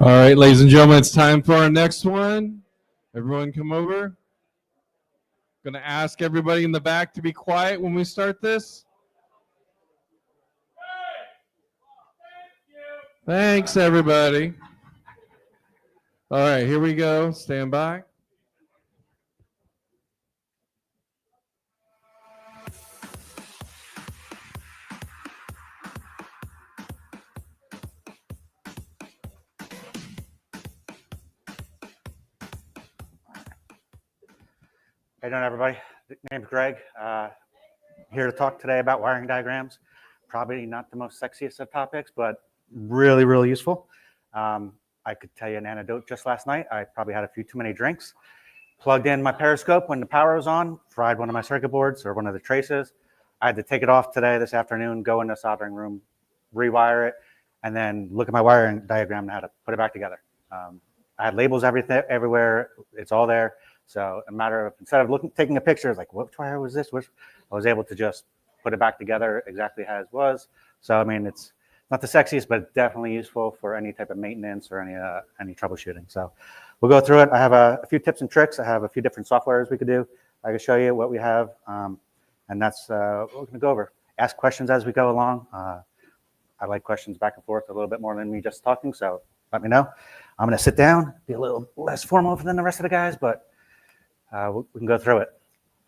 All right, ladies and gentlemen, it's time for our next one. Everyone come over. Going to ask everybody in the back to be quiet when we start this. Thanks, everybody. All right, here we go. Stand by. How you doing, everybody? My name's Greg. Here to talk today about wiring diagrams. Probably not the most sexiest of topics, but really, really useful. I could tell you an anecdote just last night. I probably had a few too many drinks. Plugged in my periscope when the power was on, fried one of my circuit boards or one of the traces. I had to take it off today, this afternoon, go in the soldering room, rewire it, and then look at my wiring diagram and how to put it back together. I had labels everywhere. It's all there. So a matter of, instead of taking a picture, like, which wire was this? I was able to just put it back together exactly as it was. So, I mean, it's not the sexiest, but definitely useful for any type of maintenance or any troubleshooting. So we'll go through it. I have a few tips and tricks. I have a few different softwares we could do. I can show you what we have. And that's what we're gonna go over. Ask questions as we go along. I like questions back and forth a little bit more than me just talking. So let me know. I'm gonna sit down, be a little less formal than the rest of the guys, but we can go through it.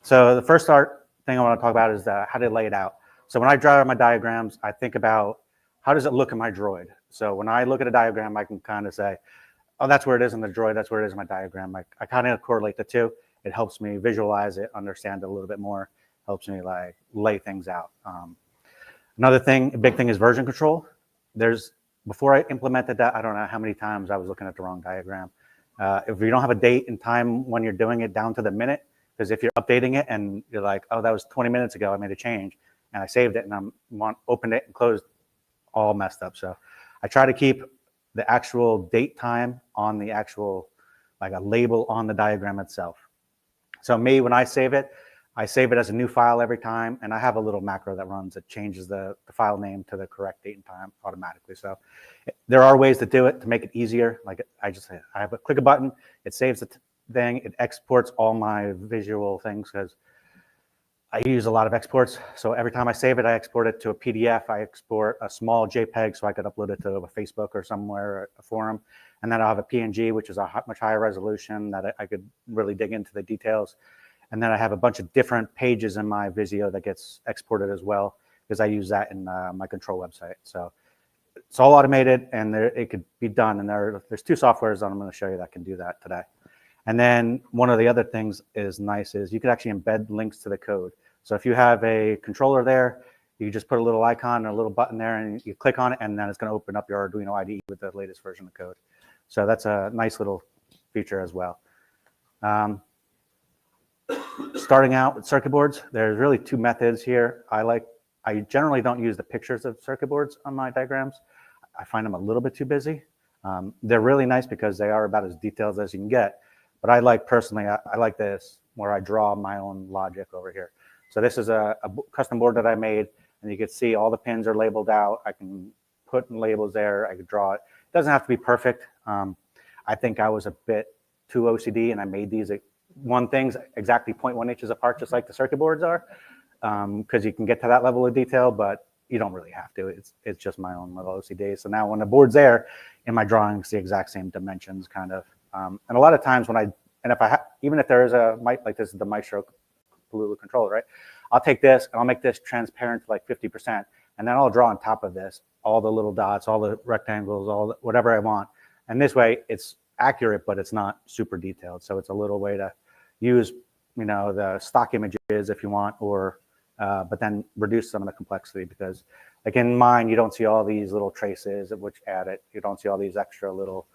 So the first thing I want to talk about is how to lay it out. So when I draw my diagrams, I think about how does it look in my droid. So when I look at a diagram, I can kind of say, oh, that's where it is in the droid. That's where it is in my diagram. I kind of correlate the two. It helps me visualize it, understand it a little bit more. Helps me like lay things out. Another thing, a big thing is version control. Before I implemented that, I don't know how many times I was looking at the wrong diagram. If you don't have a date and time when you're doing it down to the minute, because if you're updating it and you're like, oh, that was 20 minutes ago, I made a change and I saved it and opened it and closed, all messed up. So I try to keep the actual date time on the actual, like a label on the diagram itself. So me, when I save it as a new file every time, and I have a little macro that runs that changes the file name to the correct date and time automatically. So there are ways to do it to make it easier. Like I have click a button, it saves the thing, it exports all my visual things because I use a lot of exports. So every time I save it, I export it to a PDF. I export a small JPEG so I could upload it to a Facebook or somewhere, a forum. And then I'll have a PNG, which is a much higher resolution that I could really dig into the details. And then I have a bunch of different pages in my Visio that gets exported as well, because I use that in my control website. So it's all automated and it could be done. And there's two softwares that I'm going to show you that can do that today. And then one of the other things is you can actually embed links to the code. So if you have a controller there, you just put a little icon or a little button there and you click on it, and then it's going to open up your Arduino IDE with the latest version of code. So that's a nice little feature as well. Starting out with circuit boards, there's really two methods here. I generally don't use the pictures of circuit boards on my diagrams. I find them a little bit too busy. They're really nice because they are about as detailed as you can get. But personally, I like this where I draw my own logic over here. So this is a custom board that I made, and you can see all the pins are labeled out. I can put labels there. I could draw it. It doesn't have to be perfect. I think I was a bit too OCD, and I made these one thing's exactly 0.1 inches apart, just like the circuit boards are, because you can get to that level of detail, but you don't really have to. It's just my own little OCD. So now when the board's there, in my drawings, the exact same dimensions, kind of. And a lot of times even if there is like this is the Maestro Palula controller, right? I'll take this and I'll make this transparent to like 50%, and then I'll draw on top of this all the little dots, all the rectangles, whatever I want. And this way, it's accurate, but it's not super detailed. So it's a little way to use, the stock images if you want, but then reduce some of the complexity, because like in mine, you don't see all these little traces which add it. You don't see all these extra little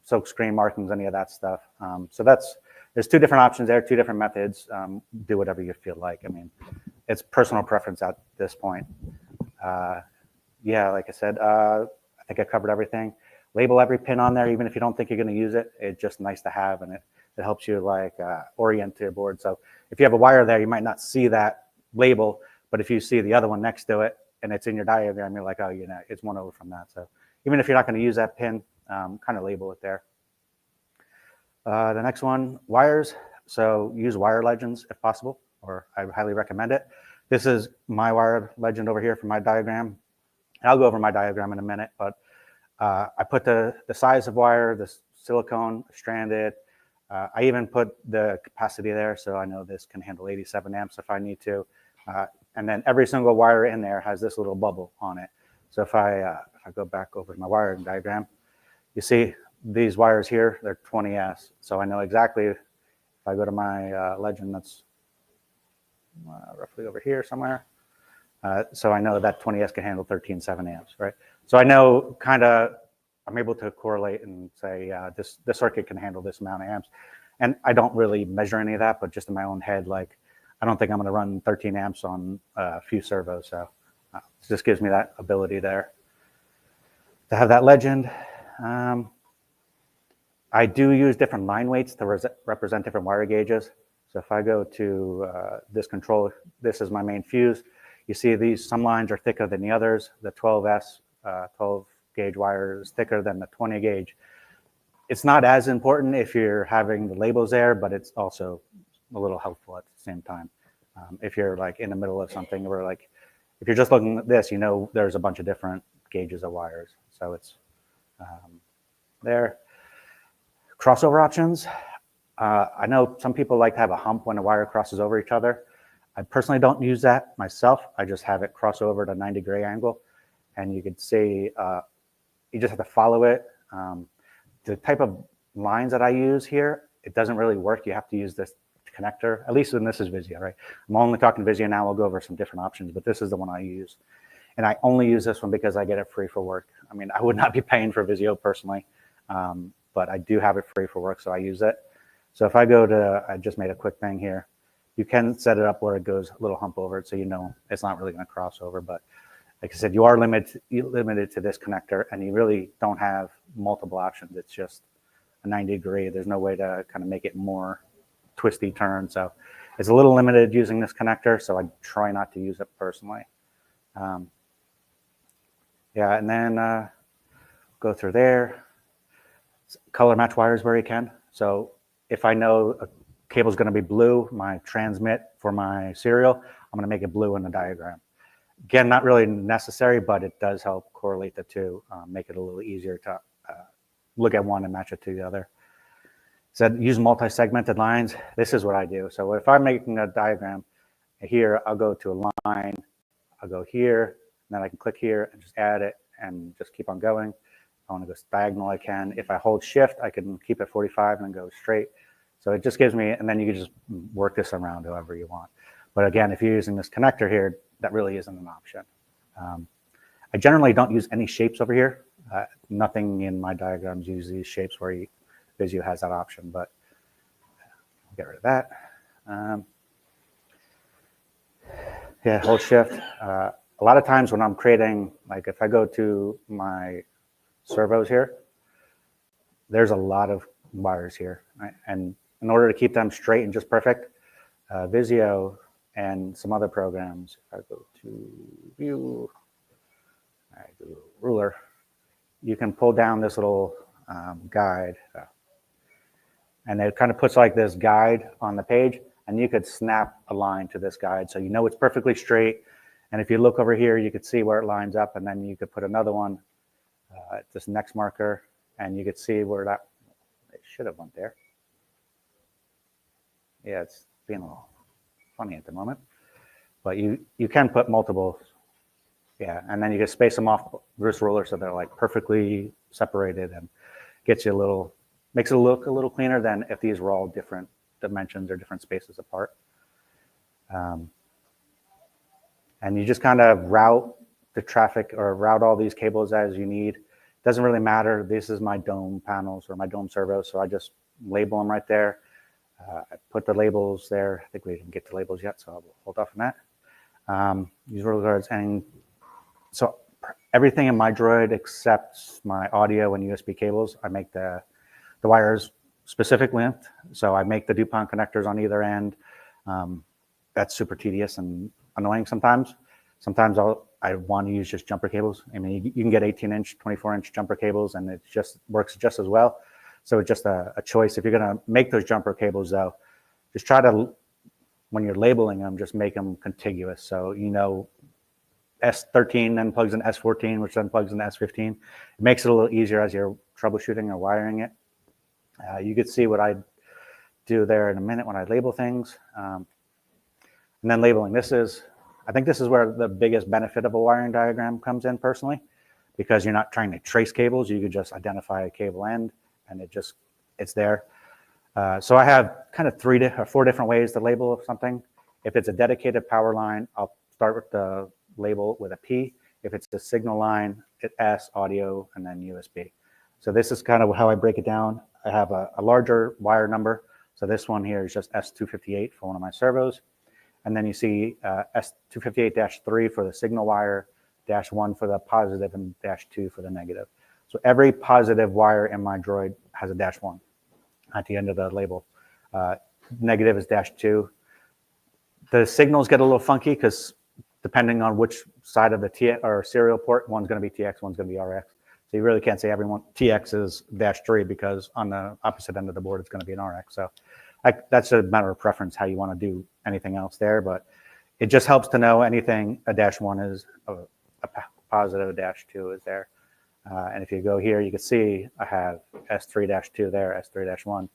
silk screen markings, any of that stuff. So there's two different options there, two different methods. Do whatever you feel like. I mean, it's personal preference at this point. Yeah, like I said, I think I covered everything. Label every pin on there, even if you don't think you're going to use it. It's just nice to have, and it helps you orient to your board. So if you have a wire there, you might not see that label, but if you see the other one next to it and it's in your diagram, you're like, oh, it's one over from that. So even if you're not going to use that pin, kind of label it there. The next one, wires. So use wire legends if possible, or I highly recommend it. This is my wire legend over here for my diagram. I'll go over my diagram in a minute, but I put the size of wire, the silicone, stranded. I even put the capacity there, so I know this can handle 87 amps if I need to. And then every single wire in there has this little bubble on it. So if I go back over to my wiring diagram, you see these wires here, they're 20S. So I know exactly, if I go to my legend that's roughly over here somewhere, so I know that 20S can handle 13.7 amps, right? So I know kind of, I'm able to correlate and say this circuit can handle this amount of amps. And I don't really measure any of that, but just in my own head, like, I don't think I'm gonna run 13 amps on a few servos. So it just gives me that ability there to have that legend. I do use different line weights to represent different wire gauges. So if I go to this control, this is my main fuse. You see some lines are thicker than the others. The 12S, 12 gauge wire is thicker than the 20 gauge. It's not as important if you're having the labels there, but it's also a little helpful at the same time. If you're like in the middle of something, or like, if you're just looking at this, you know there's a bunch of different gauges of wires. So it's there. Crossover options. I know some people like to have a hump when a wire crosses over each other. I personally don't use that myself. I just have it cross over at a 90-degree angle. And you can see, you just have to follow it. The type of lines that I use here, it doesn't really work. You have to use this connector, at least when this is Visio, right? I'm only talking Visio now. We'll go over some different options, but this is the one I use. And I only use this one because I get it free for work. I mean, I would not be paying for Visio personally, but I do have it free for work, so I use it. So if I go to, I just made a quick thing here. You can set it up where it goes a little hump over it, so you know it's not really going to cross over. But like I said, you are limited to this connector, and you really don't have multiple options. It's just a 90-degree. There's no way to kind of make it more twisty turn. So it's a little limited using this connector, so I try not to use it personally. Yeah, and then go through there. Color match wires where you can. So if I know a cable is going to be blue, my transmit for my serial, I'm going to make it blue in the diagram. Again, not really necessary, but it does help correlate the two, make it a little easier to look at one and match it to the other. Said use multi-segmented lines. This is what I do. So if I'm making a diagram here, I'll go to a line, I'll go here, and then I can click here and just add it and just keep on going. I want to go diagonal, I can. If I hold shift, I can keep it 45 and then go straight. So it just gives me, and then you can just work this around however you want. But again, if you're using this connector here, that really isn't an option. I generally don't use any shapes over here. Nothing in my diagrams uses these shapes where Visio has that option, but I'll get rid of that. Yeah, hold shift. A lot of times when I'm creating, like if I go to my servos here, there's a lot of wires here, right? And in order to keep them straight and just perfect, Visio and some other programs, if I go to view, I do ruler, you can pull down this little guide, and it kind of puts like this guide on the page, and you could snap a line to this guide so you know it's perfectly straight. And if you look over here, you could see where it lines up, and then you could put another one at this next marker, and you could see where that, it should have went there. Yeah, it's being a little funny at the moment, but you can put multiple, yeah, and then you can space them off this ruler so they're like perfectly separated, and gets you a little, makes it look a little cleaner than if these were all different dimensions or different spaces apart. And you just kind of route the traffic or route all these cables as you need. Doesn't really matter. This is my dome panels or my dome servos, so I just label them right there. I put the labels there. I think we didn't get to labels yet, so I'll hold off on that. Use ruler guards, and so everything in my Droid except my audio and USB cables, I make the wires specific length. So I make the DuPont connectors on either end. That's super tedious and annoying sometimes. Sometimes I want to use just jumper cables. I mean, you can get 18-inch, 24-inch jumper cables, and it just works just as well. So it's just a choice. If you're going to make those jumper cables, though, just try to, when you're labeling them, just make them contiguous. So, you know, S13 then plugs in S14, which then plugs in S15. It makes it a little easier as you're troubleshooting or wiring it. You could see what I do there in a minute when I label things. And then labeling, I think this is where the biggest benefit of a wiring diagram comes in personally, because you're not trying to trace cables. You could just identify a cable end and it's there. So I have kind of 3 or 4 different ways to label something. If it's a dedicated power line, I'll start with the label with a P. If it's a signal line, it's S, audio, and then USB. So this is kind of how I break it down. I have a larger wire number. So this one here is just S258 for one of my servos. And then you see S258-3 for the signal wire, -1 for the positive, and -2 for the negative. So every positive wire in my Droid has a -1 at the end of the label. Negative is -2. The signals get a little funky because depending on which side of the TX or serial port, one's going to be TX, one's going to be RX. So you really can't say everyone TX is -3 because on the opposite end of the board, it's going to be an RX. So that's a matter of preference how you want to do anything else there, but it just helps to know anything a -1 is a positive, a -2 is there. And if you go here, you can see I have S3-2 there, S3-1.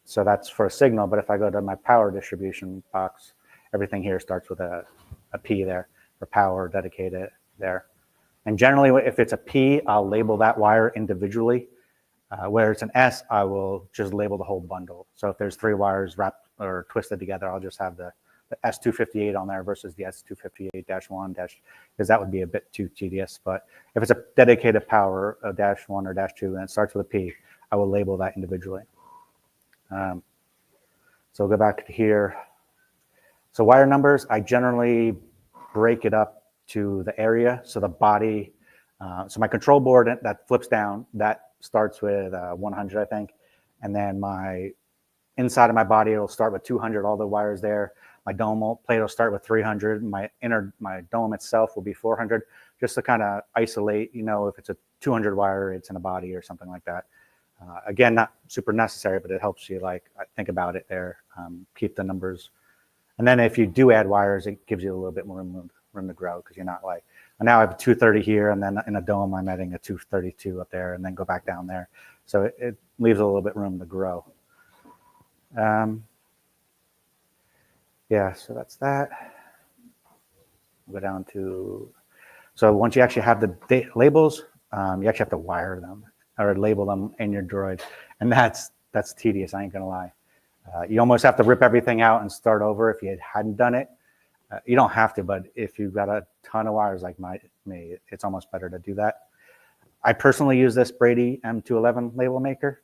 So that's for a signal, but if I go to my power distribution box, everything here starts with a P there for power, dedicated there. And generally, if it's a P, I'll label that wire individually. Where it's an S, I will just label the whole bundle. So if there's 3 wires wrapped or twisted together, I'll just have the S258 on there versus the S258-1, because that would be a bit too tedious. But if it's a dedicated power, a -1 or -2, and it starts with a P, I will label that individually. So we'll go back to here. So wire numbers, I generally break it up to the area. So the body, so my control board that flips down, that starts with 100, I think. And then my inside of my body, it'll start with 200, all the wires there. My dome plate will start with 300. My dome itself will be 400, just to kind of isolate, you know, if it's a 200 wire, it's in a body or something like that. Again, not super necessary, but it helps you like think about it there, keep the numbers. And then if you do add wires, it gives you a little bit more room to grow, because you're not like, now I have a 230 here, and then in a dome, I'm adding a 232 up there, and then go back down there. So it leaves a little bit room to grow. Yeah, so that's that. We'll go down to, so once you actually have the labels, you actually have to wire them or label them in your Droid. And that's tedious, I ain't gonna lie. You almost have to rip everything out and start over if you hadn't done it. You don't have to, but if you've got a ton of wires like me, it's almost better to do that. I personally use this Brady M211 label maker.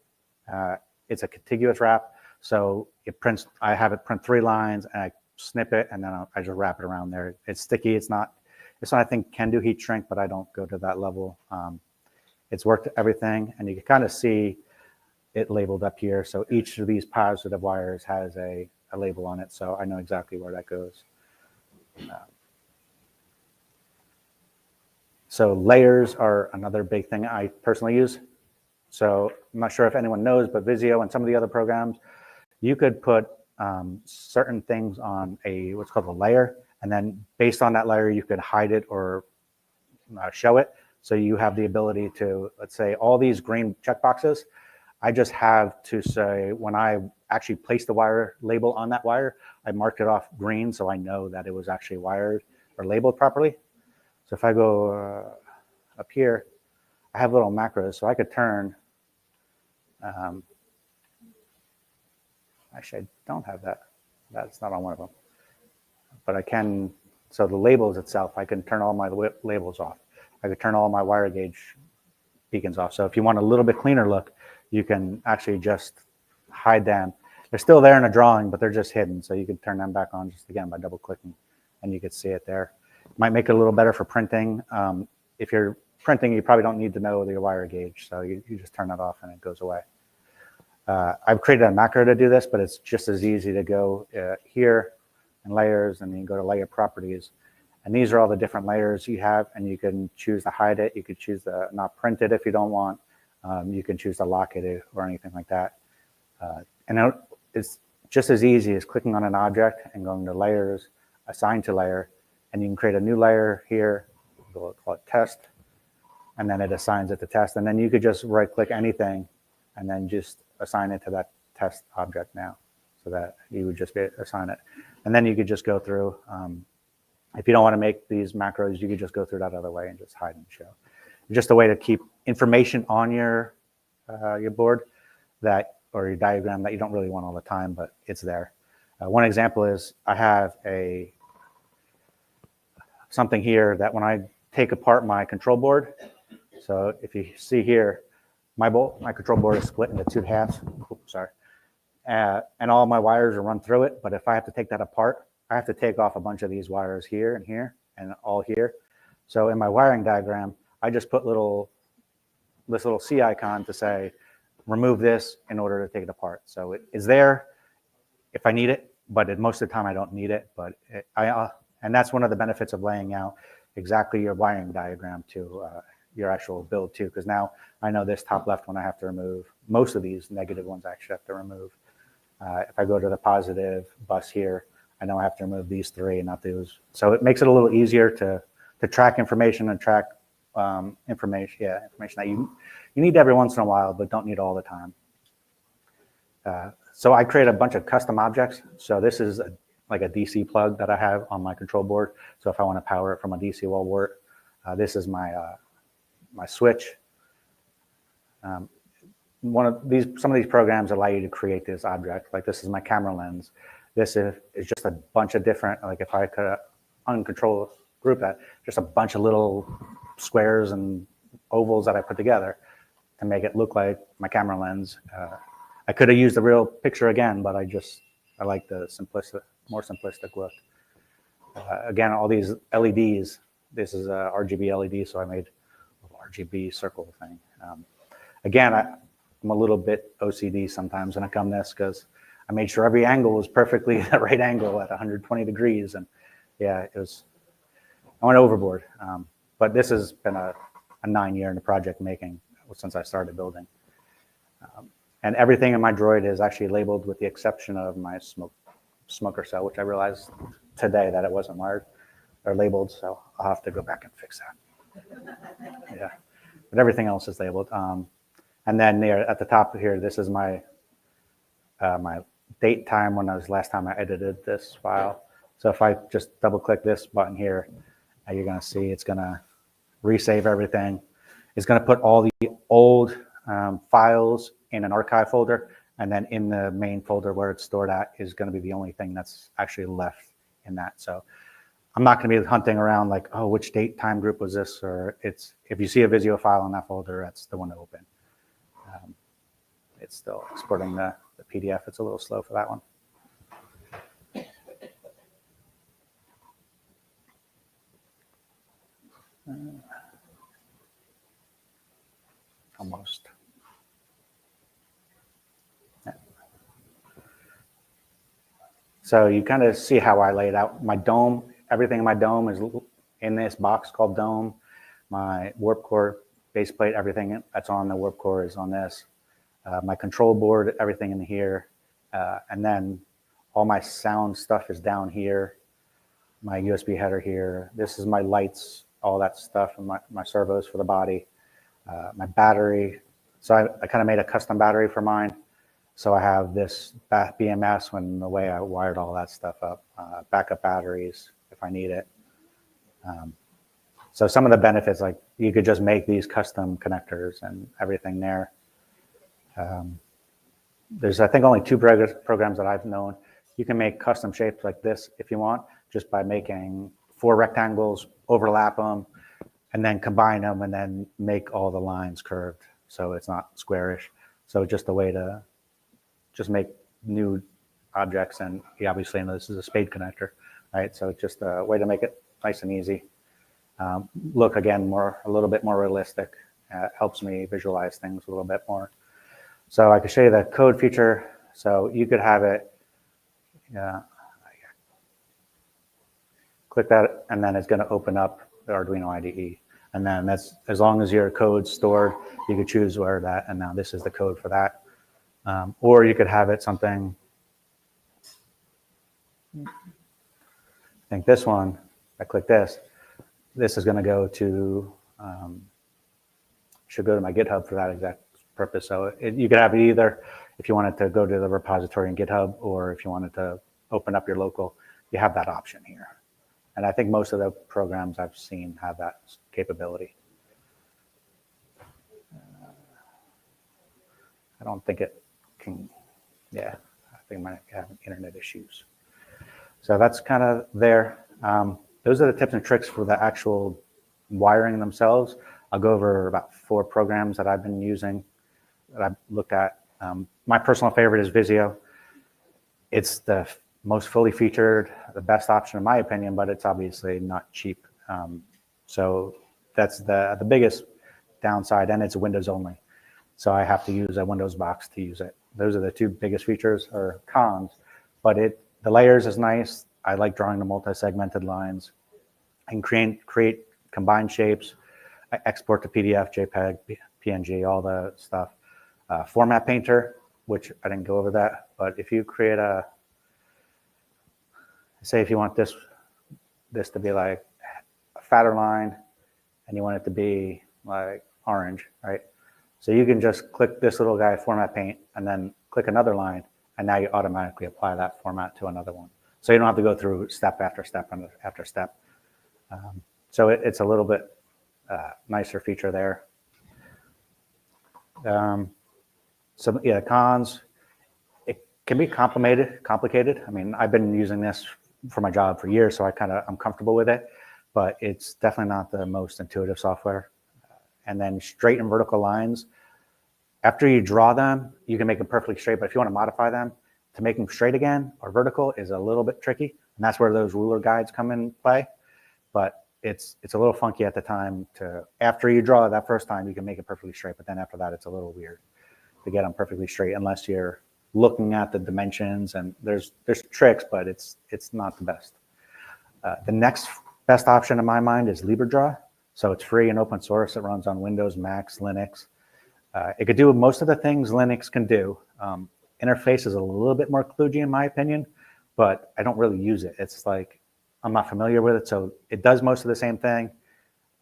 It's a contiguous wrap, so it prints. I have it print 3 lines, and I snip it, and then I just wrap it around there. It's sticky. It's not. I think can do heat shrink, but I don't go to that level. It's worked everything, and you can kind of see it labeled up here. So each of these positive wires has a label on it, so I know exactly where that goes. So layers are another big thing I personally use. So I'm not sure if anyone knows, but Visio and some of the other programs, you could put certain things on what's called a layer, and then based on that layer, you could hide it or show it. So you have the ability to, let's say, all these green checkboxes, I just have to say, when I actually place the wire label on that wire, I marked it off green, so I know that it was actually wired or labeled properly. So if I go up here, I have little macros, so I could turn, actually I don't have that. That's not on one of them. But I can, so the labels itself, I can turn all my labels off. I could turn all my wire gauge beacons off. So if you want a little bit cleaner look, you can actually just hide them. They're still there in a drawing, but they're just hidden. So you can turn them back on just again by double clicking, and you can see it there. Might make it a little better for printing. If you're printing, you probably don't need to know your wire gauge. So you just turn that off and it goes away. I've created a macro to do this, but it's just as easy to go here and layers, and then you go to layer properties. And these are all the different layers you have, and you can choose to hide it. You could choose to not print it if you don't want. You can choose to lock it or anything like that. And it's just as easy as clicking on an object and going to layers, assign to layer, and you can create a new layer here. We'll call it test, and then it assigns it to test. And then you could just right click anything and then just assign it to that test object now, so that you would just assign it. And then you could just go through, if you don't want to make these macros, you could just go through that other way and just hide and show. Just a way to keep information on your board or your diagram that you don't really want all the time, but it's there. One example is I have something here that when I take apart my control board, so if you see here, my control board is split into 2 halves. Oops, sorry. And all my wires are run through it, but if I have to take that apart, I have to take off a bunch of these wires here and here and all here. So in my wiring diagram, I just put this little C icon to say, remove this in order to take it apart. So it is there if I need it, but most of the time I don't need it. But and that's one of the benefits of laying out exactly your wiring diagram to your actual build too, because now I know this top left one I have to remove. Most of these negative ones I actually have to remove. If I go to the positive bus here, I know I have to remove these 3 and not those. So it makes it a little easier to track information and track information that you need every once in a while, but don't need all the time. So I create a bunch of custom objects. So this is like a DC plug that I have on my control board. So if I want to power it from a DC wall wart, this is my switch. Some of these programs allow you to create this object. Like this is my camera lens. This is just a bunch of different, like if I could uncontrol group that, just a bunch of little squares and ovals that I put together to make it look like my camera lens. I could have used the real picture again, but I like the more simplistic look. Again, all these LEDs, this is a RGB LED, so I made a RGB circle thing. Again, I'm a little bit OCD sometimes when I come this, because I made sure every angle was perfectly the right angle at 120 degrees. And yeah, I went overboard. But this has been a 9-year in the project making since I started building. And everything in my droid is actually labeled with the exception of my smoker cell, which I realized today that it wasn't wired or labeled. So I'll have to go back and fix that. Yeah, but everything else is labeled. And then there at the top here, this is my date time when last time I edited this file. So if I just double click this button here, you're going to see it's going to resave everything. It's going to put all the old files in an archive folder, and then in the main folder where it's stored at is going to be the only thing that's actually left in that. So I'm not going to be hunting around like, oh, which date time group was this? Or if you see a Visio file in that folder, that's the one to open. It's still exporting the PDF. It's a little slow for that one. Almost. Yeah. So you kind of see how I laid out my dome. Everything in my dome is in this box called dome. My warp core base plate, everything that's on the warp core is on this. My control board, everything in here. And then all my sound stuff is down here. My USB header here. This is my lights, all that stuff, and my servos for the body. My battery. So I kind of made a custom battery for mine. So I have this BMS when the way I wired all that stuff up. Backup batteries if I need it. So some of the benefits, like you could just make these custom connectors and everything there. There's, I think, only 2 programs that I've known. You can make custom shapes like this if you want, just by making 4 rectangles, overlap them, and then combine them, and then make all the lines curved so it's not squarish. So just a way to just make new objects, and you obviously know this is a spade connector, right? So it's just a way to make it nice and easy. Look, again, a little bit more realistic. Helps me visualize things a little bit more. So I could show you the code feature. So you could have it click that, and then it's going to open up the Arduino IDE. And then that's, as long as your code's stored, you could choose where that, and now this is the code for that. Or you could have it something, I think this one, I click this is going to go to, should go to my GitHub for that exact purpose. So you could have it either if you wanted to go to the repository in GitHub, or if you wanted to open up your local, you have that option here. And I think most of the programs I've seen have that capability. I don't think it can, yeah, I think it might have internet issues. So that's kind of there. Those are the tips and tricks for the actual wiring themselves. I'll go over about 4 programs that I've been using, that I've looked at. My personal favorite is Visio. It's the most fully featured, the best option in my opinion, but it's obviously not cheap. So that's the biggest downside, and it's Windows only. So I have to use a Windows box to use it. Those are the 2 biggest features or cons, but the layers is nice. I like drawing the multi-segmented lines. I can create combined shapes. I export to PDF, JPEG, PNG, all the stuff. Format Painter, which I didn't go over that, but if you create say if you want this to be like a fatter line, and you want it to be like orange, right? So you can just click this little guy, Format Paint, and then click another line, and now you automatically apply that format to another one. So you don't have to go through step after step after step. So it's a little bit nicer feature there. So yeah, cons, it can be complicated. I mean, I've been using this for my job for years, so I'm comfortable with it, but it's definitely not the most intuitive software. And then straight and vertical lines, after you draw them, you can make them perfectly straight, but if you want to modify them to make them straight again or vertical is a little bit tricky, and that's where those ruler guides come in play. But it's a little funky at the time after you draw it that first time, you can make it perfectly straight, but then after that, it's a little weird to get them perfectly straight unless you're looking at the dimensions, and there's tricks, but it's not the best. The next best option in my mind is LibreDraw. So it's free and open source. It runs on Windows, Macs, Linux. It could do most of the things Linux can do. Interface is a little bit more kludgy in my opinion, but I don't really use it. It's like, I'm not familiar with it, so it does most of the same thing.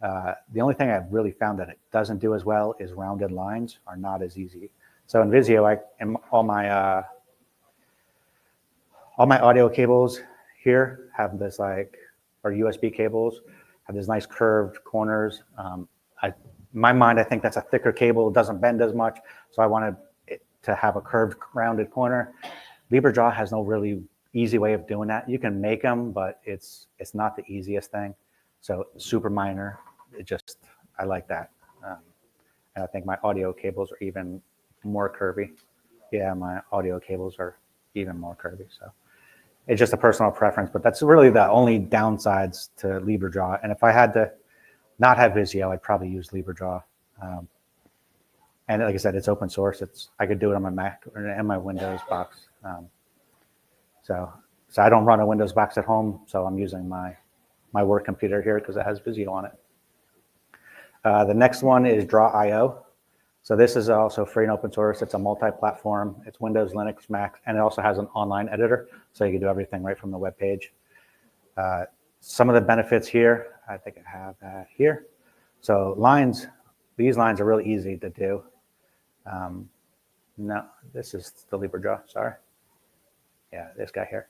The only thing I've really found that it doesn't do as well is rounded lines are not as easy. So in Visio, all my audio cables here have this or USB cables have these nice curved corners. In my mind, I think that's a thicker cable. It doesn't bend as much, so I wanted it to have a curved, rounded corner. LibreDraw has no really easy way of doing that. You can make them, but it's not the easiest thing. So super minor. I like that. And I think my audio cables are even more curvy. Yeah, my audio cables are even more curvy. So it's just a personal preference, but that's really the only downsides to LibreDraw. And if I had to not have Visio, I'd probably use LibreDraw. And like I said, it's open source. I could do it on my Mac and my Windows box. So I don't run a Windows box at home, so I'm using my work computer here because it has Visio on it. The next one is Draw.io. So this is also free and open source. It's a multi-platform. It's Windows, Linux, Mac, and it also has an online editor, so you can do everything right from the web page. Some of the benefits here, I think I have that here. So these lines are really easy to do. No, this is the LibreDraw, sorry. Yeah, this guy here.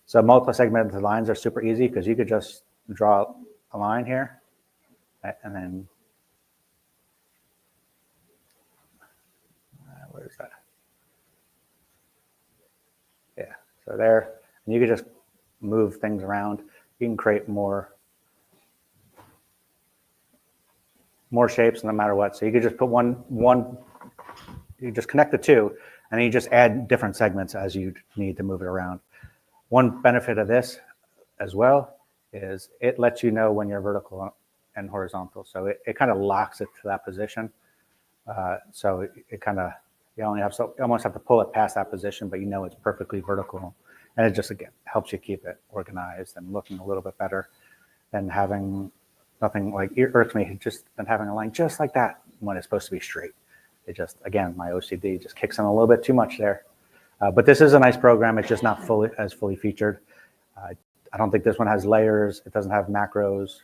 So multi-segmented lines are super easy because you could just draw a line here, and then where is that? Yeah, so there, and you could just move things around. You can create more shapes no matter what. So you could just put you just connect the two, and then you just add different segments as you need to move it around. One benefit of this as well is it lets you know when you're vertical and horizontal. So it kind of locks it to that position. So it kind of, you almost have to pull it past that position, but you know it's perfectly vertical. And it just, again, helps you keep it organized and looking a little bit better. and having nothing like irks me just than having a line just like that when it's supposed to be straight. It just, again, my OCD just kicks in a little bit too much there. But this is a nice program. It's just not fully featured. I don't think this one has layers. It doesn't have macros.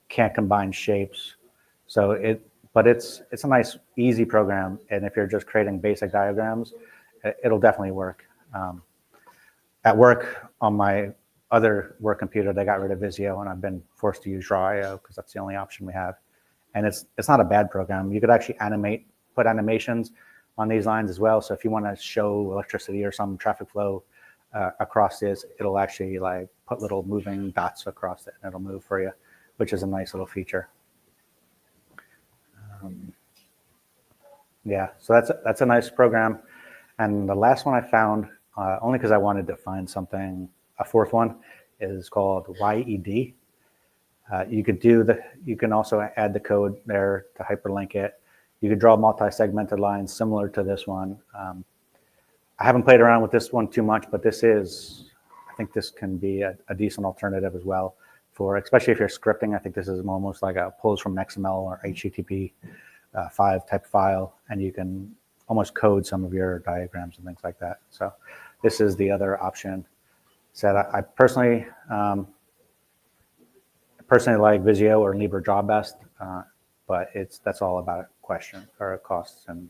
Can't combine shapes. So but it's a nice, easy program. And if you're just creating basic diagrams, it'll definitely work. At work, on my other work computer, they got rid of Visio, and I've been forced to use Draw.io because that's the only option we have. And it's not a bad program. You could actually put animations on these lines as well. So if you want to show electricity or some traffic flow across this, it'll actually like put little moving dots across it, and it'll move for you, which is a nice little feature. Yeah, so that's a nice program. And the last one I found, only because I wanted to find something, a fourth one, is called YED. You can also add the code there to hyperlink it. You could draw multi-segmented lines similar to this one. I haven't played around with this one too much, but I think this can be a decent alternative as well especially if you're scripting. I think this is almost like a pulls from XML or HTTP 5 type file, and you can almost code some of your diagrams and things like that. So this is the other option. So I personally like Visio or LibreDraw best, but that's all about a question or costs and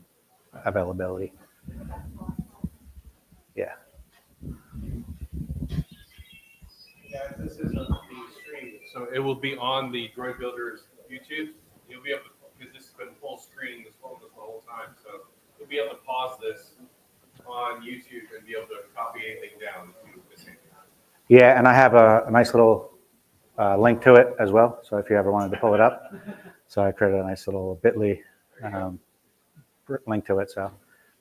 availability. Yeah. Yeah, this is being streamed, so it will be on the Droid Builder's YouTube. You'll be able to, because this has been full screen this whole time, so you'll be able to pause this on YouTube and be able to copy anything down. Yeah, and I have a nice little link to it as well. So if you ever wanted to pull it up, so I created a nice little bit.ly link to it. So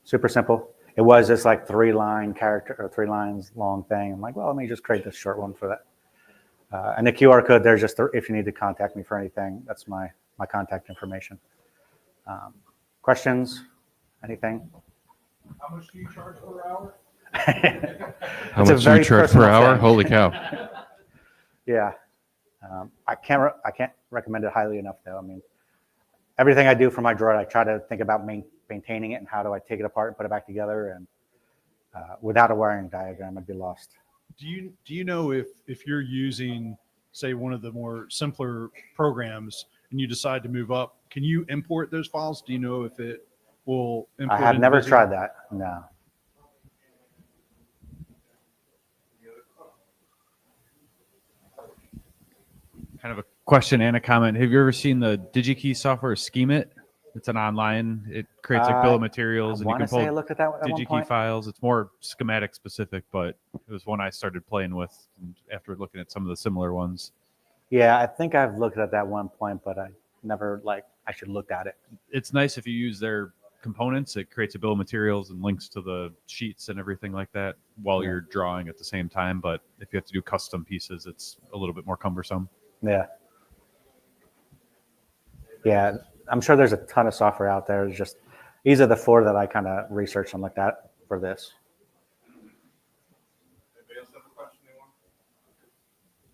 super simple. It was just like 3 lines long thing. I'm like, well, let me just create this short one for that. And the QR code there's just if you need to contact me for anything. That's my contact information. Questions? Anything? How much do you charge per hour? How much do you charge per hour? Holy cow. Yeah. I can't recommend it highly enough, though. I mean, everything I do for my droid, I try to think about maintaining it and how do I take it apart and put it back together. And without a wiring diagram, I'd be lost. Do you know if you're using, say, one of the more simpler programs and you decide to move up, can you import those files? Do you know if it will import? I have never tried that. No. Kind of a question and a comment. Have you ever seen the DigiKey software Schemit? It's an online. It creates like bill of materials, and you can pull I looked at that at one DigiKey point. files. It's more schematic specific, but it was one I started playing with after looking at some of the similar ones. Yeah, I think I've looked at that one point, but I never actually looked at it. It's nice if you use their components. It creates a bill of materials and links to the sheets and everything like that while you're drawing at the same time. But if you have to do custom pieces, it's a little bit more cumbersome. Yeah. Yeah, I'm sure there's a ton of software out there. It's just these are the 4 that I kind of researched and looked at for this. Anybody else have a question they want?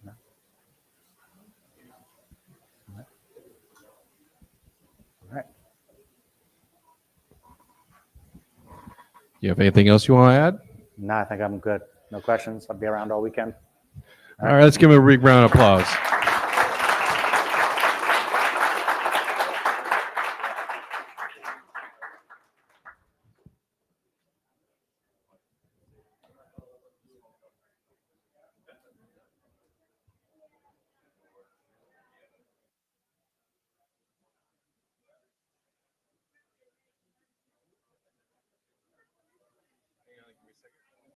No. All right. You have anything else you want to add? No, I think I'm good. No questions. I'll be around all weekend. All right, let's give him a big round of applause.